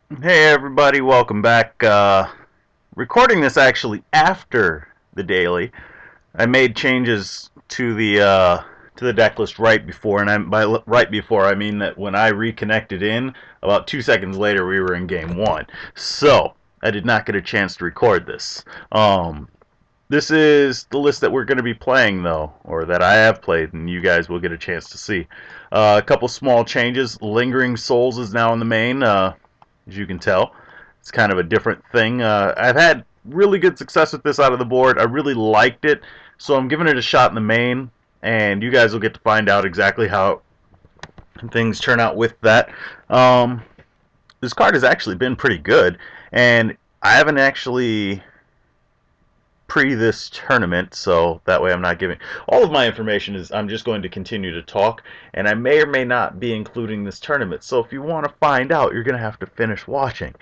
Hey everybody, welcome back. Recording this actually after the daily. I made changes to the deck list right before, and right before I mean that when I reconnected in, about 2 seconds later we were in game one. So I did not get a chance to record this. This is the list that we're going to be playing though, or that I have played, and you guys will get a chance to see. A couple small changes. Lingering Souls is now in the main. As you can tell. It's kind of a different thing. I've had really good success with this out of the board. I really liked it, so I'm giving it a shot in the main, and you guys will get to find out exactly how things turn out with that. Um, this card has actually been pretty good, and I haven't actually pre this tournament, so that way I'm not giving all of my information. Is I'm just going to continue to talk, and I may or may not be including this tournament. So if you want to find out, you're going to have to finish watching.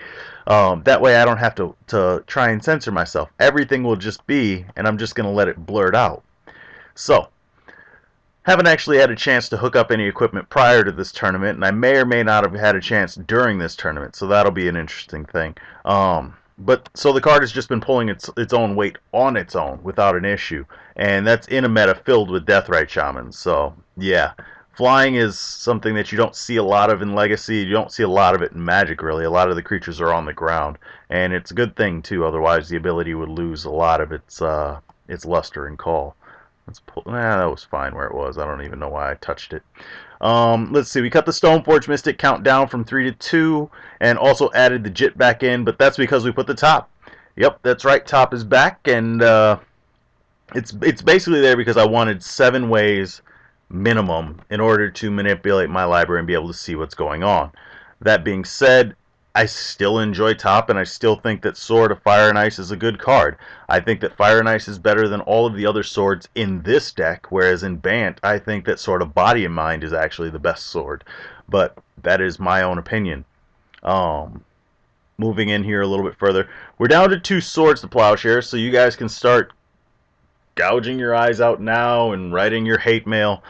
That way I don't have to try and censor myself. Everything will just be, and I'm just going to let it blurt out. So haven't actually had a chance to hook up any equipment prior to this tournament, and I may or may not have had a chance during this tournament, so that'll be an interesting thing. But so the card has just been pulling its own weight on its own without an issue, and that's in a meta filled with Deathrite Shamans. So yeah, flying is something that you don't see a lot of in Legacy. You don't see a lot of it in Magic, really. A lot of the creatures are on the ground, and it's a good thing too. Otherwise, the ability would lose a lot of its luster and call. Let's pull. Nah, that was fine where it was. I don't even know why I touched it. Let's see. We cut the Stoneforge Mystic count down from 3 to 2, and also added the Jit back in. But that's because we put the top. Yep, that's right. Top is back, and it's basically there because I wanted 7 ways minimum in order to manipulate my library and be able to see what's going on. That being said, I still enjoy top, and I still think that Sword of Fire and Ice is a good card. I think that Fire and Ice is better than all of the other swords in this deck, whereas in Bant, I think that Sword of Body and Mind is actually the best sword. But that is my own opinion. Um, Moving in here a little bit further, we're down to 2 swords to Plowshare, so you guys can start gouging your eyes out now and writing your hate mail.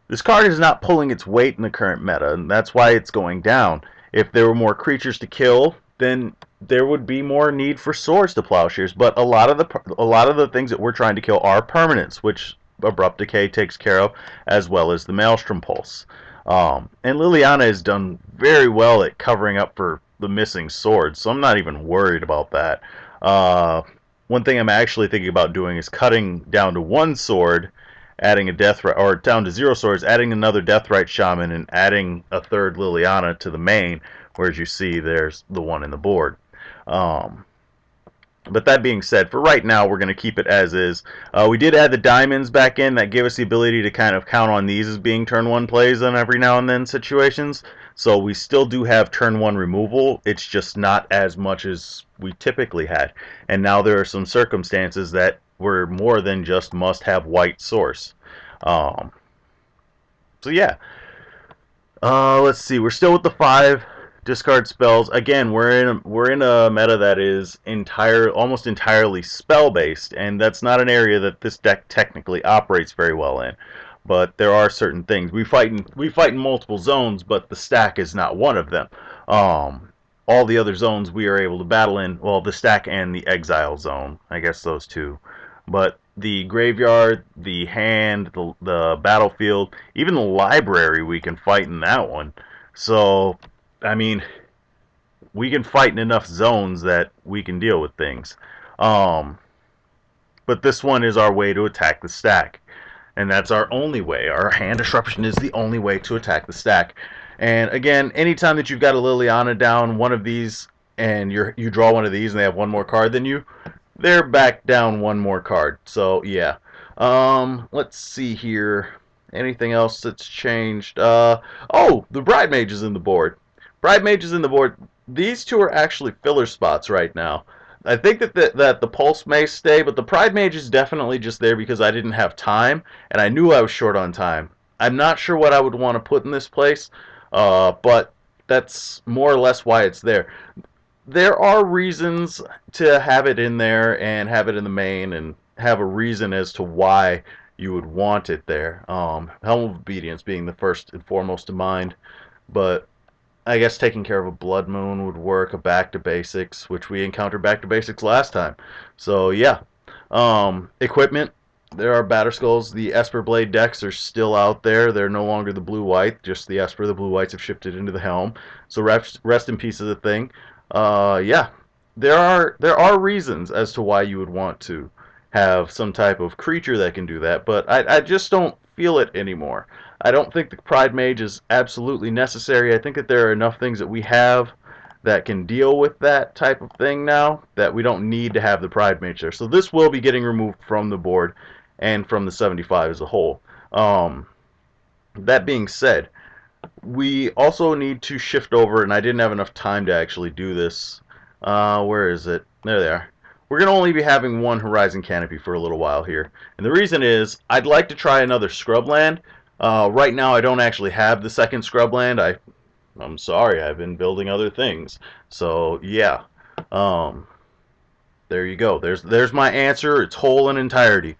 This card is not pulling its weight in the current meta, and that's why it's going down. If there were more creatures to kill, then there would be more need for swords to plowshares. But a lot of the things that we're trying to kill are permanents, which Abrupt Decay takes care of, as well as the Maelstrom Pulse. And Liliana has done very well at covering up for the missing swords, so I'm not even worried about that. One thing I'm actually thinking about doing is cutting down to 1 sword, adding a or down to 0 swords, adding another Deathrite Shaman, and adding a third Liliana to the main. Whereas you see, there's the one in the board. Um, but that being said, for right now, we're going to keep it as is. We did add the diamonds back in. That gave us the ability to kind of count on these as being turn 1 plays in every now and then situations. So we still do have turn 1 removal. It's just not as much as we typically had. And now there are some circumstances that were more than just must have white source. Um, so yeah, let's see. We're still with the 5 discard spells. Again, we're in a meta that is almost entirely spell based, and that's not an area that this deck technically operates very well in. But there are certain things we fight in multiple zones, but the stack is not one of them. All the other zones we are able to battle in, well, the stack and the exile zone, I guess those two. But the graveyard, the hand, the battlefield, even the library, we can fight in that one. So, I mean, we can fight in enough zones that we can deal with things. Um, but this one is our way to attack the stack. And that's our only way. Our hand disruption is the only way to attack the stack. And again, anytime that you've got a Liliana down, one of these, and you draw one of these and they have one more card than you, they're back down one more card. So yeah. Let's see here. Anything else that's changed? Oh, the Bride Mage is in the board. Bride Mage is in the board. These two are actually filler spots right now. I think that the Pulse may stay, but the Pride Mage is definitely just there because I didn't have time, and I knew I was short on time. I'm not sure what I would want to put in this place, but that's more or less why it's there. There are reasons to have it in there and have it in the main and have a reason as to why you would want it there. Helm of Obedience being the first and foremost in mind, but I guess taking care of a blood moon would work, a back to basics, which we encountered back to basics last time. So yeah. Equipment. There are Batter Skulls. The Esper Blade decks are still out there. They're no longer the blue-white, just the Esper. The blue-whites have shifted into the helm. So rest in peace of the thing. Yeah. There are reasons as to why you would want to have some type of creature that can do that, but I just don't feel it anymore. I don't think the Pride Mage is absolutely necessary. I think that there are enough things that we have that can deal with that type of thing now that we don't need to have the Pride Mage there. So this will be getting removed from the board and from the 75 as a whole. That being said, we also need to shift over, and I didn't have enough time to actually do this. Where is it? There they are. We're going to only be having one Horizon Canopy for a little while here. And the reason is, I'd like to try another Scrubland. Right now, I don't actually have the second Scrubland. I'm sorry, I've been building other things. So, yeah. There you go. There's my answer. It's whole in entirety.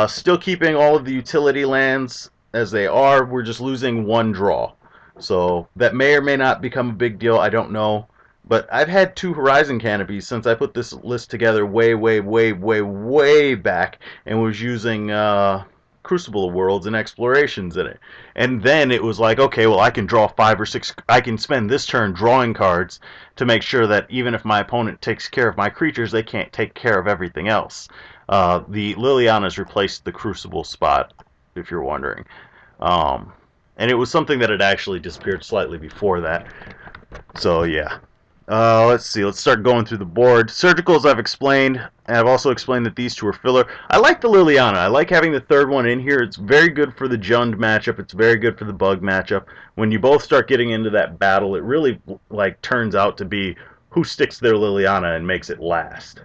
Still keeping all of the utility lands as they are. We're just losing one draw. So, that may or may not become a big deal. I don't know. But I've had 2 Horizon Canopies since I put this list together way back and was using Crucible of Worlds and Explorations in it. And then it was like, okay, well, I can draw 5 or 6, I can spend this turn drawing cards to make sure that even if my opponent takes care of my creatures, they can't take care of everything else. The Liliana's replaced the Crucible spot, if you're wondering. And it was something that had actually disappeared slightly before that. So, yeah. Let's see. Let's start going through the board. Surgicals I've explained. And I've also explained that these 2 are filler. I like the Liliana. I like having the 3rd one in here. It's very good for the Jund matchup. It's very good for the Bug matchup. When you both start getting into that battle, it really turns out to be who sticks their Liliana and makes it last.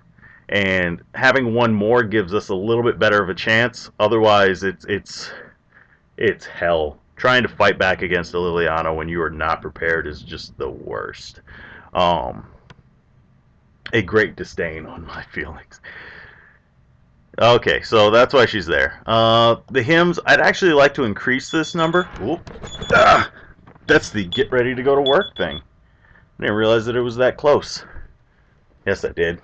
And having one more gives us a little bit better of a chance. Otherwise, it's hell. Trying to fight back against a Liliana when you are not prepared is just the worst. A great disdain on my feelings. Okay, so that's why she's there. The hymns, I'd actually like to increase this number. Oop. Ah, that's the get ready to go to work thing. I didn't realize that it was that close. Yes, I did.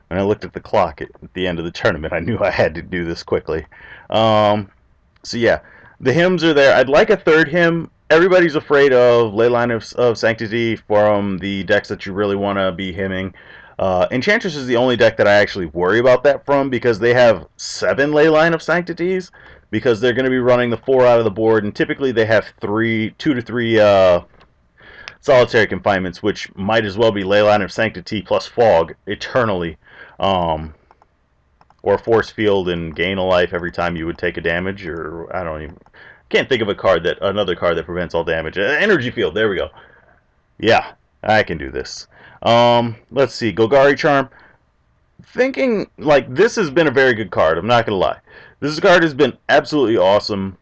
When I looked at the clock at the end of the tournament, I knew I had to do this quickly. So yeah, the hymns are there. I'd like a 3rd hymn. Everybody's afraid of Leyline of Sanctity from the decks that you really want to be hymning. Enchantress is the only deck that I actually worry about that from because they have 7 Leyline of Sanctities because they're going to be running the 4 out of the board, and typically they have 2 to 3 solitary confinements, which might as well be Leyline of Sanctity plus Fog eternally. Or Force Field and gain a life every time you would take a damage, or I don't even... Can't think of another card that prevents all damage. Energy Field, there we go. Yeah, I can do this. Let's see, Golgari Charm. Thinking, this has been a very good card, I'm not going to lie. This card has been absolutely awesome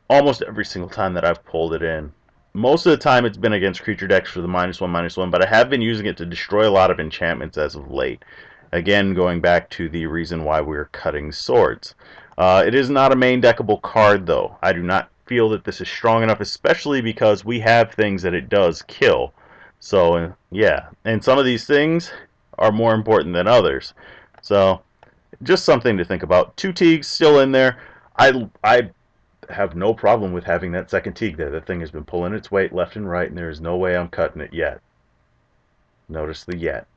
almost every single time that I've pulled it in. Most of the time it's been against creature decks for the -1/-1, but I have been using it to destroy a lot of enchantments as of late. Again, going back to the reason why we're cutting swords. It is not a main deckable card, though. I do not feel that this is strong enough, especially because we have things that it does kill. So, yeah. And some of these things are more important than others. So, just something to think about. 2 Teagues still in there. I have no problem with having that second Teague there. The thing has been pulling its weight left and right, and there is no way I'm cutting it yet. Notice the yet.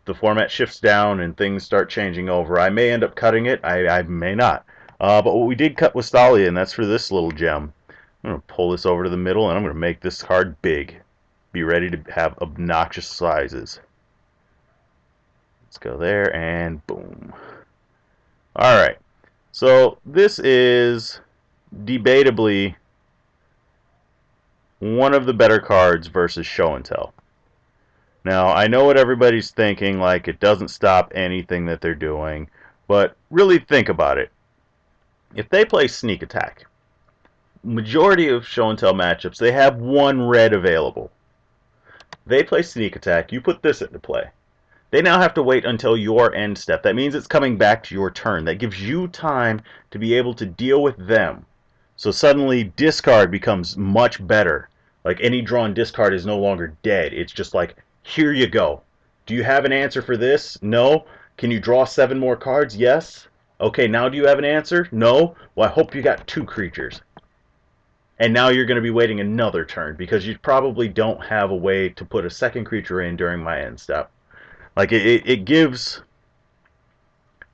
The format shifts down and things start changing over. I may end up cutting it. I may not. But what we did cut was Thalia, and that's for this little gem. I'm going to pull this over to the middle, and I'm going to make this card big. Be ready to have obnoxious sizes. Let's go there, and boom. Alright. So, this is debatably one of the better cards versus Show and Tell. Now, I know what everybody's thinking, it doesn't stop anything that they're doing, but really think about it. If they play Sneak Attack, majority of Show and Tell matchups, they have 1 red available. They play Sneak Attack, you put this into play. They now have to wait until your end step. That means it's coming back to your turn. That gives you time to be able to deal with them. So suddenly, discard becomes much better. Like any drawn discard is no longer dead. It's just like, here you go. Do you have an answer for this? No. Can you draw 7 more cards? Yes. Okay, now do you have an answer? No. Well, I hope you got 2 creatures. And now you're going to be waiting another turn because you probably don't have a way to put a second creature in during my end step. Like it gives,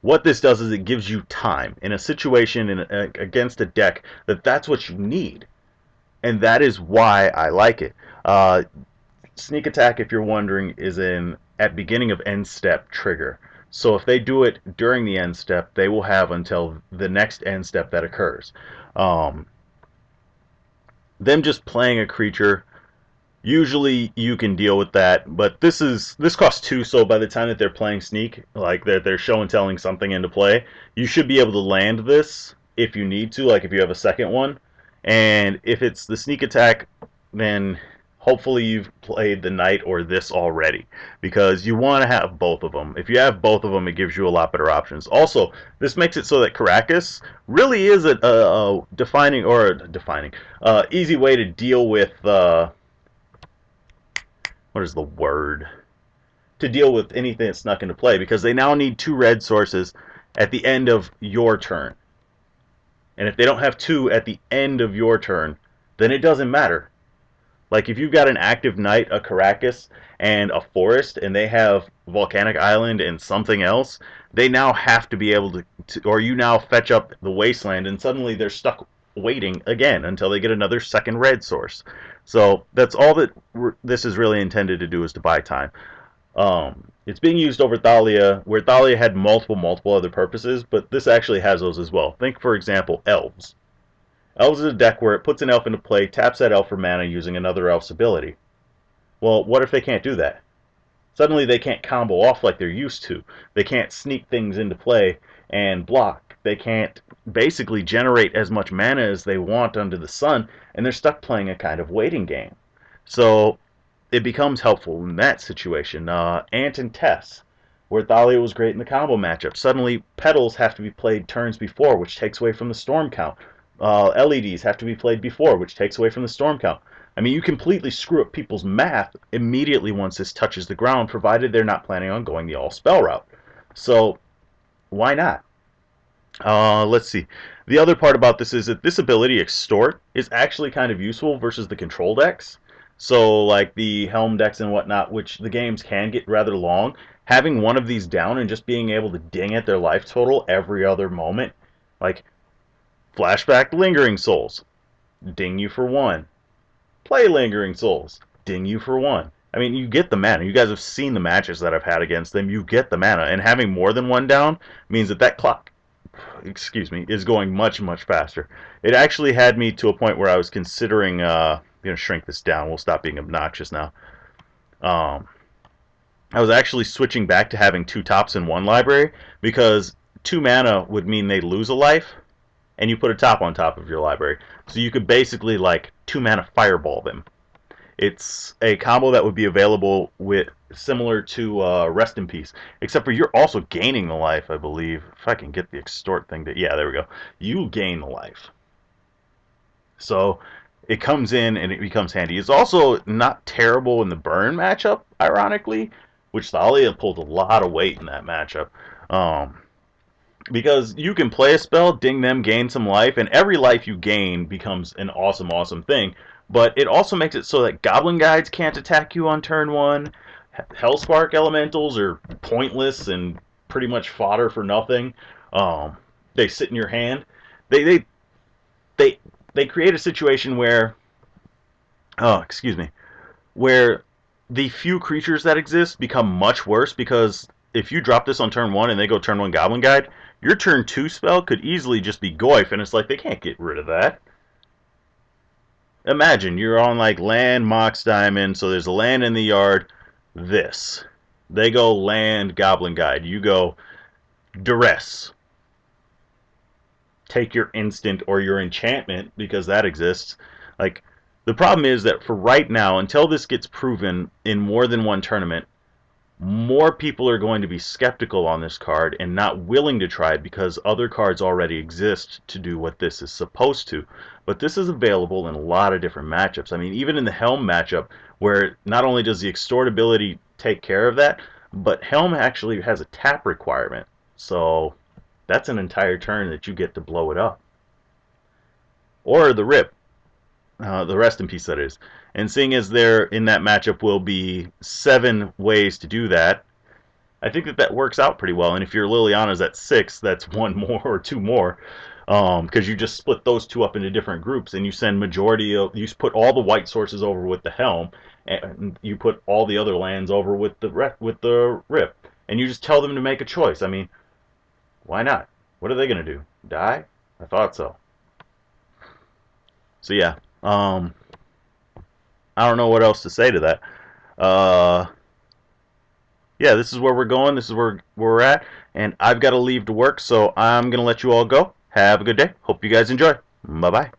what this does is it gives you time in a situation against a deck that's what you need, and that is why I like it. Sneak attack, if you're wondering, is an at beginning of end step trigger. So if they do it during the end step, they will have until the next end step that occurs. Them just playing a creature, usually you can deal with that, but this costs 2, so by the time that they're playing sneak, like they're show and telling something into play, you should be able to land this if you need to, like if you have a second one. And if it's the sneak attack, then hopefully you've played the knight or this already, because you want to have both of them. If you have both of them, it gives you a lot better options. Also, this makes it so that Caracas really is a defining easy way to deal with what is the word? To deal with anything that's snuck into play, because they now need 2 red sources at the end of your turn. And if they don't have 2 at the end of your turn, then it doesn't matter. Like if you've got an active knight, a Caracas, and a forest, and they have Volcanic Island and something else, they now have to be able to, or you now fetch up the Wasteland, and suddenly they're stuck waiting again until they get another second red source. So that's all that this is really intended to do, is to buy time. It's being used over Thalia, where Thalia had multiple other purposes, but this actually has those as well. Think, for example, Elves. Elves is a deck where it puts an elf into play, taps that elf for mana using another elf's ability. Well, what if they can't do that? Suddenly they can't combo off like they're used to. They can't sneak things into play and block. They can't basically generate as much mana as they want under the sun, and they're stuck playing a kind of waiting game. So it becomes helpful in that situation. Ant and Tess, where Thalia was great in the combo matchup. Suddenly, Petals have to be played turns before, which takes away from the storm count. LEDs have to be played before, which takes away from the storm count. I mean, you completely screw up people's math immediately once this touches the ground, provided they're not planning on going the all-spell route. So, why not? Let's see. The other part about this is that this ability, Extort, is actually kind of useful versus the control decks. So, like the Helm decks and whatnot, which the games can get rather long, having one of these down and just being able to ding at their life total every other moment, like Flashback Lingering Souls, ding you for 1. Play Lingering Souls, ding you for 1. I mean, you get the mana. You guys have seen the matches that I've had against them. You get the mana, and having more than 1 down means that clock, is going much faster. It actually had me to a point where I was considering going to shrink this down. We'll stop being obnoxious now. I was actually switching back to having 2 tops in 1 library, because 2 mana would mean they lose a life, and you put a top on top of your library. So you could basically, like, 2 mana fireball them. It's a combo that would be available with similar to Rest in Peace, except for you're also gaining the life, I believe. If I can get the extort thing to, yeah, there we go. You gain the life. So it comes in and it becomes handy. It's also not terrible in the burn matchup, ironically, which Thalia pulled a lot of weight in that matchup. Because you can play a spell, ding them, gain some life, and every life you gain becomes an awesome thing. But it also makes it so that Goblin Guides can't attack you on turn 1. Hellspark Elementals are pointless and pretty much fodder for nothing. They sit in your hand. They create a situation where, where the few creatures that exist become much worse, because if you drop this on turn 1 and they go turn 1 Goblin Guide, your turn 2 spell could easily just be Goyf, and it's like they can't get rid of that. Imagine you're on like land, Mox Diamond, so there's a land in the yard. This. They go land, Goblin Guide. You go Duress. Take your instant or your enchantment, because that exists. Like, the problem is that for right now, until this gets proven in more than 1 tournament, more people are going to be skeptical on this card and not willing to try it because other cards already exist to do what this is supposed to. But this is available in a lot of different matchups. I mean, even in the Helm matchup, where not only does the Extort ability take care of that, but Helm actually has a tap requirement. So that's an entire turn that you get to blow it up. Or the Rip, the Rest in Peace, that is. And seeing as there in that matchup will be 7 ways to do that, I think that works out pretty well. And if your Liliana's at 6, that's 1 more or 2 more, because you just split those 2 up into different groups, and you send majority of, you put all the white sources over with the Helm, and you put all the other lands over with the Rip, and you just tell them to make a choice. I mean, why not? What are they gonna do? Die? I thought so. So yeah, I don't know what else to say to that. Uh, yeah, this is where we're going. This is where we're at. And I've got to leave to work, so I'm going to let you all go. Have a good day. Hope you guys enjoy. Bye-bye.